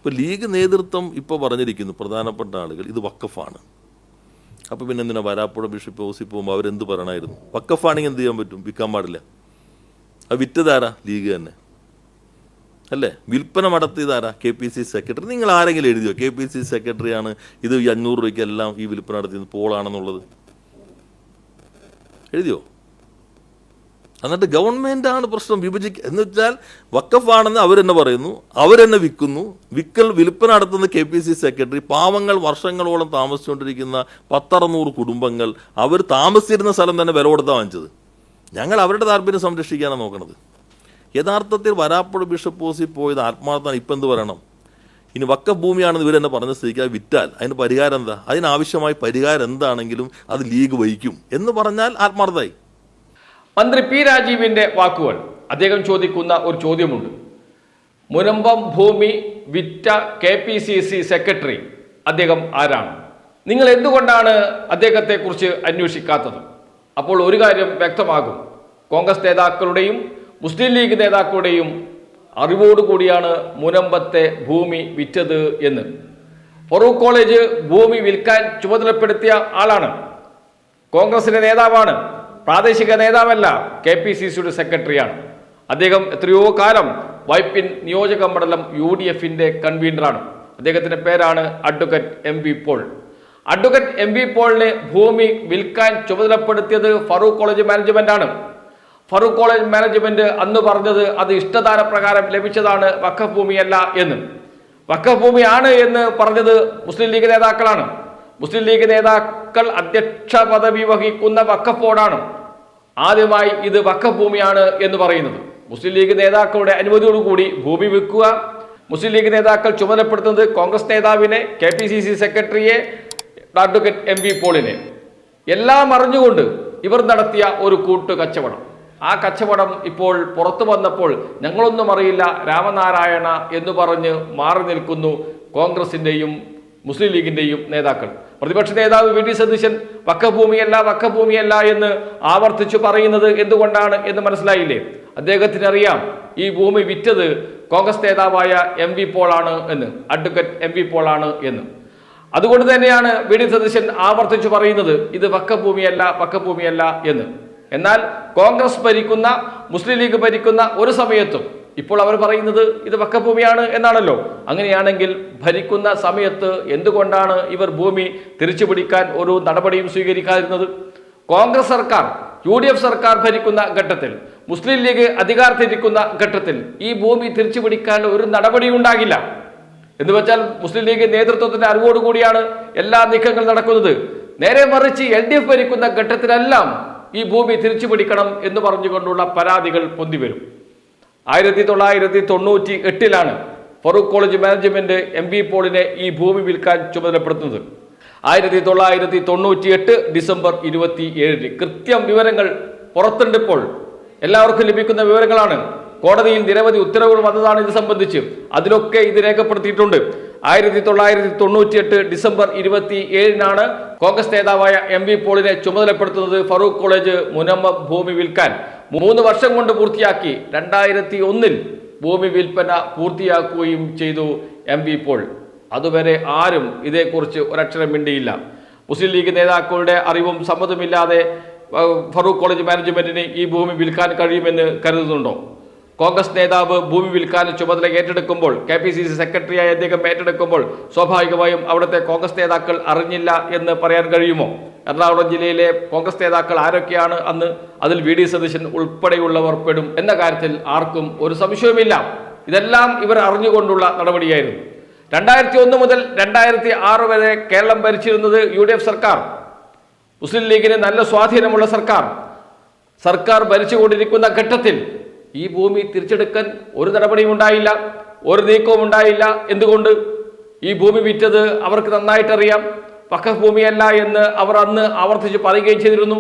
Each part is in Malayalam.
ഇപ്പോൾ ലീഗ് നേതൃത്വം ഇപ്പോൾ പറഞ്ഞിരിക്കുന്നു പ്രധാനപ്പെട്ട ആളുകൾ ഇത് വഖഫാണ്. അപ്പോൾ പിന്നെ എന്തിനാ വരാപ്പുഴ ബിഷപ്പ് ഹൗസിൽ പോകുമ്പോൾ അവരെന്ത് പറയണമായിരുന്നു? വഖഫാണെങ്കിൽ എന്ത് ചെയ്യാൻ പറ്റും? വിൽക്കാൻ പാടില്ല. അത് വിറ്റതാരാ? ലീഗ് തന്നെ അല്ലേ? വിൽപ്പന നടത്തിയതാരാ? KPCC secretary. നിങ്ങൾ ആരെങ്കിലും എഴുതിയോ KPCC സെക്രട്ടറിയാണ് ഇത് 500 രൂപയ്ക്കെല്ലാം ഈ വിൽപ്പന നടത്തിയത് പോളാണെന്നുള്ളത്? എഴുതിയോ? എന്നിട്ട് ഗവൺമെൻറ്റാണ് പ്രശ്നം എന്ന് വെച്ചാൽ വഖഫാണെന്ന് അവരെന്നെ പറയുന്നു, അവരെന്നെ വിൽക്കുന്നു. വിൽപ്പന നടത്തുന്ന KPCC സെക്രട്ടറി. പാവങ്ങൾ വർഷങ്ങളോളം താമസിച്ചുകൊണ്ടിരിക്കുന്ന 100-600 കുടുംബങ്ങൾ അവർ താമസിച്ചിരുന്ന സ്ഥലം തന്നെ വില കൊടുത്താൽ വാങ്ങിച്ചത്. ഞങ്ങൾ അവരുടെ താല്പര്യം സംരക്ഷിക്കാനാണ് നോക്കണത്. യഥാർത്ഥത്തിൽ വരാപ്പുഴ ബിഷപ്പ് ഹൗസിൽ പോയത് ആത്മാർത്ഥമാണ്. ഇപ്പം എന്ത് പറയണം? ഇനി വഖഫ് ഭൂമിയാണെന്ന് ഇവരെന്നെ പറഞ്ഞ സ്ഥിതിക്ക് അത് വിറ്റാൽ അതിന് പരിഹാരം എന്താ? അതിനാവശ്യമായ പരിഹാരം എന്താണെങ്കിലും അത് ലീഗ് വഹിക്കും എന്ന് പറഞ്ഞാൽ ആത്മാർത്ഥമായി. മന്ത്രി P. രാജീവിന്റെ വാക്കുകൾ. അദ്ദേഹം ചോദിക്കുന്ന ഒരു ചോദ്യമുണ്ട്. മുനമ്പം ഭൂമി വിറ്റ KPCC സെക്രട്ടറി അദ്ദേഹം ആരാണ്? നിങ്ങൾ എന്തുകൊണ്ടാണ് അദ്ദേഹത്തെക്കുറിച്ച് അന്വേഷിക്കാത്തത്? അപ്പോൾ ഒരു കാര്യം വ്യക്തമാകും. കോൺഗ്രസ് നേതാക്കളുടെയും മുസ്ലിം ലീഗ് നേതാക്കളുടെയും അറിവോടുകൂടിയാണ് മുനമ്പത്തെ ഭൂമി വിറ്റത് എന്ന്. ഫറൂഖ് കോളേജ് ഭൂമി വിൽക്കാൻ ചുമതലപ്പെടുത്തിയ ആളാണ്. കോൺഗ്രസിന്റെ നേതാവാണ്, പ്രാദേശിക നേതാവല്ല, KPCCയുടെ സെക്രട്ടറിയാണ്. അദ്ദേഹം എത്രയോ കാലം വൈപ്പിൻ നിയോജക മണ്ഡലം UDFന്റെ കൺവീനറാണ്. അദ്ദേഹത്തിന്റെ പേരാണ് advocate MP Paul. Advocate MP പോളിനെ ഭൂമി വിൽക്കാൻ ചുമതലപ്പെടുത്തിയത് ഫറൂഖ് കോളേജ് മാനേജ്മെന്റ് ആണ്. ഫറൂഖ് കോളേജ് മാനേജ്മെന്റ് അന്ന് പറഞ്ഞത് അത് ഇഷ്ടദാന പ്രകാരം ലഭിച്ചതാണ്, വഖഫ് ഭൂമിയല്ല എന്ന്. വഖഫ് ഭൂമിയാണ് എന്ന് പറഞ്ഞത് മുസ്ലിം ലീഗ് നേതാക്കളാണ്. മുസ്ലിം ലീഗ് നേതാക്കൾ അധ്യക്ഷ പദവി വഹിക്കുന്ന വഖഫ് ബോർഡാണ് ആദ്യമായി ഇത് വഖഫ് ഭൂമിയാണ് എന്ന് പറയുന്നത്. മുസ്ലിം ലീഗ് നേതാക്കളുടെ അനുമതിയോടുകൂടി ഭൂമി വിൽക്കുക, മുസ്ലിം ലീഗ് നേതാക്കൾ ചുമതലപ്പെടുത്തുന്നത് കോൺഗ്രസ് നേതാവിനെ, KPCC സെക്രട്ടറിയെ, അഡ്വക്കേറ്റ് MP പോളിനെ. എല്ലാം അറിഞ്ഞുകൊണ്ട് ഇവർ നടത്തിയ ഒരു കൂട്ടു കച്ചവടം. ആ കച്ചവടം ഇപ്പോൾ പുറത്തു വന്നപ്പോൾ ഞങ്ങളൊന്നും അറിയില്ല രാമനാരായണ എന്ന് പറഞ്ഞ് മാറി നിൽക്കുന്നു കോൺഗ്രസിന്റെയും മുസ്ലിം ലീഗിന്റെയും നേതാക്കൾ. പ്രതിപക്ഷ നേതാവ് VD സതീശൻ വഖഫ് ഭൂമിയല്ല എന്ന് ആവർത്തിച്ചു പറയുന്നത് എന്തുകൊണ്ടാണ് എന്ന് മനസ്സിലായില്ലേ? അദ്ദേഹത്തിന് അറിയാം ഈ ഭൂമി വിറ്റത് കോൺഗ്രസ് നേതാവായ MP പോളാണ് എന്ന്, അഡ്വക്കേറ്റ് MP പോളാണ് എന്ന്. അതുകൊണ്ട് തന്നെയാണ് VD സതീശൻ ആവർത്തിച്ചു പറയുന്നത് ഇത് വഖഫ് ഭൂമിയല്ല എന്ന്. എന്നാൽ കോൺഗ്രസ് ഭരിക്കുന്ന, മുസ്ലിം ലീഗ് ഭരിക്കുന്ന ഒരു സമയത്തും ഇപ്പോൾ അവർ പറയുന്നത് ഇത് വഖഫ് ഭൂമിയാണ് എന്നാണല്ലോ. അങ്ങനെയാണെങ്കിൽ ഭരിക്കുന്ന സമയത്ത് എന്തുകൊണ്ടാണ് ഇവർ ഭൂമി തിരിച്ചുപിടിക്കാൻ ഒരു നടപടിയും സ്വീകരിക്കാതിരുന്നത്? കോൺഗ്രസ് സർക്കാർ, UDF സർക്കാർ ഭരിക്കുന്ന ഘട്ടത്തിൽ, മുസ്ലിം ലീഗ് അധികാരത്തിരിക്കുന്ന ഘട്ടത്തിൽ ഈ ഭൂമി തിരിച്ചുപിടിക്കാൻ ഒരു നടപടിയും ഉണ്ടാകില്ല. എന്ന് വെച്ചാൽ മുസ്ലിം ലീഗ് നേതൃത്വത്തിന്റെ അറിവോടുകൂടിയാണ് എല്ലാ നീക്കങ്ങളും നടക്കുന്നത്. നേരെ മറിച്ച് LDF ഭരിക്കുന്ന ഘട്ടത്തിലെല്ലാം ഈ ഭൂമി തിരിച്ചുപിടിക്കണം എന്ന് പറഞ്ഞുകൊണ്ടുള്ള പരാതികൾ പൊന്തിവരും. 1998 ഫറൂഖ് കോളേജ് മാനേജ്മെന്റ് MP പോളിനെ ഈ ഭൂമി വിൽക്കാൻ ചുമതലപ്പെടുത്തുന്നത്. 1998 ഡിസംബർ 27 കൃത്യം വിവരങ്ങൾ പുറത്തുണ്ടിപ്പോൾ. എല്ലാവർക്കും ലഭിക്കുന്ന വിവരങ്ങളാണ്. കോടതിയിൽ നിരവധി ഉത്തരവുകൾ വന്നതാണ് ഇത് സംബന്ധിച്ച്. അതിലൊക്കെ ഇത് രേഖപ്പെടുത്തിയിട്ടുണ്ട്. 1998 ഡിസംബർ 27 കോൺഗ്രസ് നേതാവായ MP പോളിനെ ചുമതലപ്പെടുത്തുന്നത് ഫറൂഖ് കോളേജ് മുനമ്പം ഭൂമി വിൽക്കാൻ. 3 വർഷം കൊണ്ട് പൂർത്തിയാക്കി. 2001 ഭൂമി വിൽപ്പന പൂർത്തിയാക്കുകയും ചെയ്തു MP പോൾ. അതുവരെ ആരും ഇതേക്കുറിച്ച് ഒരക്ഷരം മിണ്ടിയില്ല. മുസ്ലിം ലീഗ് നേതാക്കളുടെ അറിവും സമ്മതമില്ലാതെ ഫറൂഖ് കോളേജ് മാനേജ്മെന്റിന് ഈ ഭൂമി വിൽക്കാൻ കഴിയുമെന്ന് കരുതുന്നുണ്ടോ? കോൺഗ്രസ് നേതാവ് ഭൂമി വിൽക്കാൻ ചുമതല ഏറ്റെടുക്കുമ്പോൾ, KPCC സെക്രട്ടറിയായി അദ്ദേഹം ഏറ്റെടുക്കുമ്പോൾ സ്വാഭാവികമായും അവിടുത്തെ കോൺഗ്രസ് നേതാക്കൾ അറിഞ്ഞില്ല എന്ന് പറയാൻ കഴിയുമോ? എറണാകുളം ജില്ലയിലെ കോൺഗ്രസ് നേതാക്കൾ ആരൊക്കെയാണ് അന്ന്? അതിൽ VD സതീശൻ ഉൾപ്പെടെയുള്ളവർ പെടും എന്ന കാര്യത്തിൽ ആർക്കും ഒരു സംശയവുമില്ല. ഇതെല്ലാം ഇവർ അറിഞ്ഞുകൊണ്ടുള്ള നടപടിയായിരുന്നു. 2001 മുതൽ 2006 വരെ കേരളം ഭരിച്ചിരുന്നത് UDF സർക്കാർ, മുസ്ലിം ലീഗിന് നല്ല സ്വാധീനമുള്ള സർക്കാർ ഭരിച്ചുകൊണ്ടിരിക്കുന്ന ഘട്ടത്തിൽ ഈ ഭൂമി തിരിച്ചെടുക്കാൻ ഒരു നടപടിയും ഉണ്ടായില്ല, ഒരു നീക്കവും ഉണ്ടായില്ല. എന്തുകൊണ്ട്? ഈ ഭൂമി വിറ്റത് അവർക്ക് നന്നായിട്ടറിയാം. വഖഫ് ഭൂമിയല്ല എന്ന് അവർ അന്ന് ആവർത്തിച്ച് പറയുകയും ചെയ്തിരുന്നു.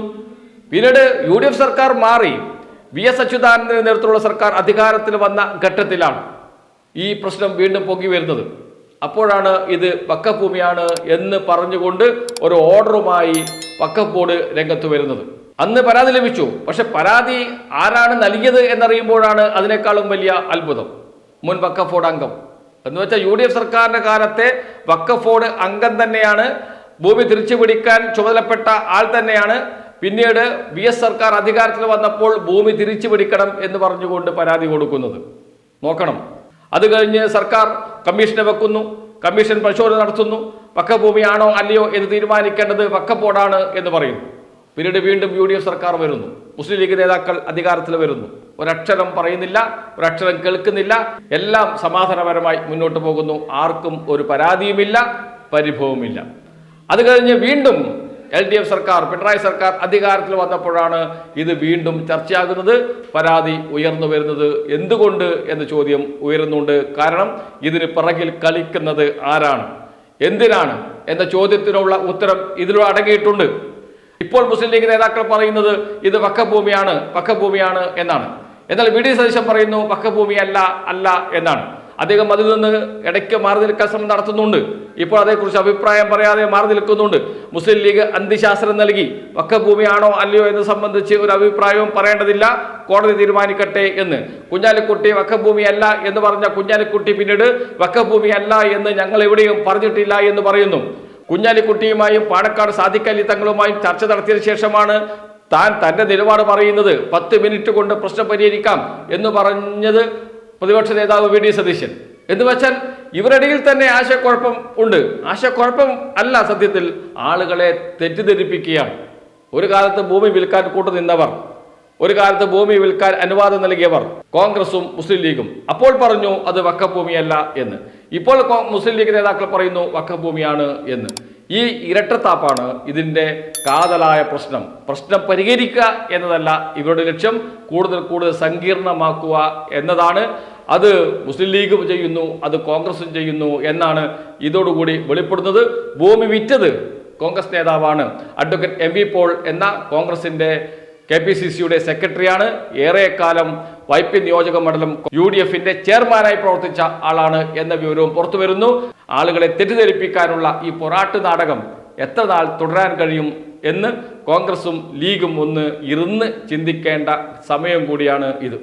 പിന്നീട് UDF സർക്കാർ മാറി VS അച്യുതാനന്ദന്റെ നേതൃത്വത്തിലുള്ള സർക്കാർ അധികാരത്തിൽ വന്ന ഘട്ടത്തിലാണ് ഈ പ്രശ്നം വീണ്ടും പൊങ്ങി വരുന്നത്. അപ്പോഴാണ് ഇത് വഖഫ് ഭൂമിയാണ് എന്ന് പറഞ്ഞുകൊണ്ട് ഒരു ഓർഡറുമായി വഖഫ് ബോർഡ് രംഗത്ത് വരുന്നത്. അന്ന് പരാതി ലഭിച്ചു. പക്ഷെ പരാതി ആരാണ് നൽകിയത് എന്നറിയുമ്പോഴാണ് അതിനേക്കാളും വലിയ അത്ഭുതം. മുൻ വഖഫ് ബോർഡ് അംഗം എന്ന് വെച്ചാൽ UDF സർക്കാരിന്റെ കാലത്തെ വഖഫ് ബോർഡ് അംഗം തന്നെയാണ്, ഭൂമി തിരിച്ചു പിടിക്കാൻ ചുമതലപ്പെട്ട ആൾ തന്നെയാണ് പിന്നീട് VS സർക്കാർ അധികാരത്തിൽ വന്നപ്പോൾ ഭൂമി തിരിച്ചു പിടിക്കണം എന്ന് പറഞ്ഞുകൊണ്ട് പരാതി കൊടുക്കുന്നത്. നോക്കണം. അത് കഴിഞ്ഞ് സർക്കാർ കമ്മീഷനെ വെക്കുന്നു, കമ്മീഷൻ പരിശോധന നടത്തുന്നു, വഖഫ് ഭൂമിയാണോ അല്ലയോ എന്ന് തീരുമാനിക്കേണ്ടത് വഖഫ് ബോർഡാണ് എന്ന് പറയുന്നു. പിന്നീട് വീണ്ടും UDF സർക്കാർ വരുന്നു, മുസ്ലിം ലീഗ് നേതാക്കൾ അധികാരത്തിൽ വരുന്നു, ഒരക്ഷരം പറയുന്നില്ല, ഒരക്ഷരം കേൾക്കുന്നില്ല, എല്ലാം സമാധാനപരമായി മുന്നോട്ട് പോകുന്നു, ആർക്കും ഒരു പരാതിയുമില്ല, പരിഭവമില്ല. അത് കഴിഞ്ഞ് വീണ്ടും LDF സർക്കാർ, പിണറായി സർക്കാർ അധികാരത്തിൽ വന്നപ്പോഴാണ് ഇത് വീണ്ടും ചർച്ചയാകുന്നത്, പരാതി ഉയർന്നു വരുന്നത്. എന്തുകൊണ്ട് എന്ന ചോദ്യം ഉയരുന്നുണ്ട്. കാരണം ഇതിന് പിറകിൽ കളിക്കുന്നത് ആരാണ്, എന്തിനാണ് എന്ന ചോദ്യത്തിനുള്ള ഉത്തരം ഇതിലൂടെ അടങ്ങിയിട്ടുണ്ട്. ഇപ്പോൾ മുസ്ലിം ലീഗ് നേതാക്കൾ പറയുന്നത് ഇത് വഖഫ് ഭൂമിയാണ് എന്നാണ്. എന്നാൽ VD സതീശൻ പറയുന്നു വഖഫ് ഭൂമി അല്ല എന്നാണ്. അദ്ദേഹം അതിൽ നിന്ന് ഇടയ്ക്ക് മാറി നിൽക്കാൻ ശ്രമം നടത്തുന്നുണ്ട്. ഇപ്പോൾ അതേക്കുറിച്ച് അഭിപ്രായം പറയാതെ മാറി നിൽക്കുന്നുണ്ട്. മുസ്ലിം ലീഗ് അന്ത്യശാസ്ത്രം നൽകി വഖഫ് ഭൂമിയാണോ അല്ലയോ എന്ന് സംബന്ധിച്ച് ഒരു അഭിപ്രായവും പറയേണ്ടതില്ല, കോടതി തീരുമാനിക്കട്ടെ എന്ന്. കുഞ്ഞാലിക്കുട്ടി വഖഫ് ഭൂമിയല്ല എന്ന് പറഞ്ഞ കുഞ്ഞാലിക്കുട്ടി പിന്നീട് വഖഫ് ഭൂമിയല്ല എന്ന് ഞങ്ങൾ എവിടെയും പറഞ്ഞിട്ടില്ല എന്ന് പറയുന്നു. കുഞ്ഞാലിക്കുട്ടിയുമായും പാണക്കാട് സാദിഖ് അലി തങ്ങളുമായും ചർച്ച നടത്തിയതിനു ശേഷമാണ് തന്റെ നിലപാട് പറയുന്നത്. 10 മിനിറ്റ് കൊണ്ട് പ്രശ്നം പരിഹരിക്കാം എന്ന് പറഞ്ഞത് പ്രതിപക്ഷ നേതാവ് VD സതീശൻ. എന്ന് വെച്ചാൽ ഇവരിടയിൽ തന്നെ ആശയക്കുഴപ്പം ഉണ്ട്. ആശയക്കുഴപ്പം അല്ല, സത്യത്തിൽ ആളുകളെ തെറ്റിദ്ധരിപ്പിക്കുകയാണ്. ഒരു കാലത്ത് ഭൂമി വിൽക്കാൻ കൂട്ടുനിന്നവർ, ഒരു കാലത്ത് ഭൂമി വിൽക്കാൻ അനുവാദം നൽകിയവർ കോൺഗ്രസും മുസ്ലിം ലീഗും അപ്പോൾ പറഞ്ഞു അത് വഖഫ് ഭൂമിയല്ല എന്ന്. ഇപ്പോൾ മുസ്ലിം ലീഗ് നേതാക്കൾ പറയുന്നു വഖഫ് ഭൂമിയാണ് എന്ന്. ഈ ഇരട്ടത്താപ്പാണ് ഇതിന്റെ കാതലായ പ്രശ്നം. പ്രശ്നം പരിഹരിക്കുക എന്നതല്ല ഇവരുടെ ലക്ഷ്യം, കൂടുതൽ സങ്കീർണമാക്കുക എന്നതാണ്. അത് മുസ്ലിം ലീഗും ചെയ്യുന്നു, അത് കോൺഗ്രസും ചെയ്യുന്നു എന്നാണ് ഇതോടുകൂടി വെളിപ്പെടുന്നത്. ഭൂമി വിറ്റത് കോൺഗ്രസ് നേതാവാണ്. അഡ്വക്കേറ്റ് MV പോൾ എന്ന കോൺഗ്രസിന്റെ KPCCയുടെ സെക്രട്ടറിയാണ്. ഏറെക്കാലം വൈപ്പിൻ നിയോജക മണ്ഡലം UDFന്റെ ചെയർമാനായി പ്രവർത്തിച്ച ആളാണ് എന്ന വിവരവും പുറത്തു വരുന്നു. ആളുകളെ തെറ്റിദ്ധരിപ്പിക്കാനുള്ള ഈ പൊറാട്ട് നാടകം എത്ര നാൾ തുടരാൻ കഴിയും എന്ന് കോൺഗ്രസും ലീഗും ഒന്ന് ഇരുന്ന് ചിന്തിക്കേണ്ട സമയം കൂടിയാണ് ഇത്.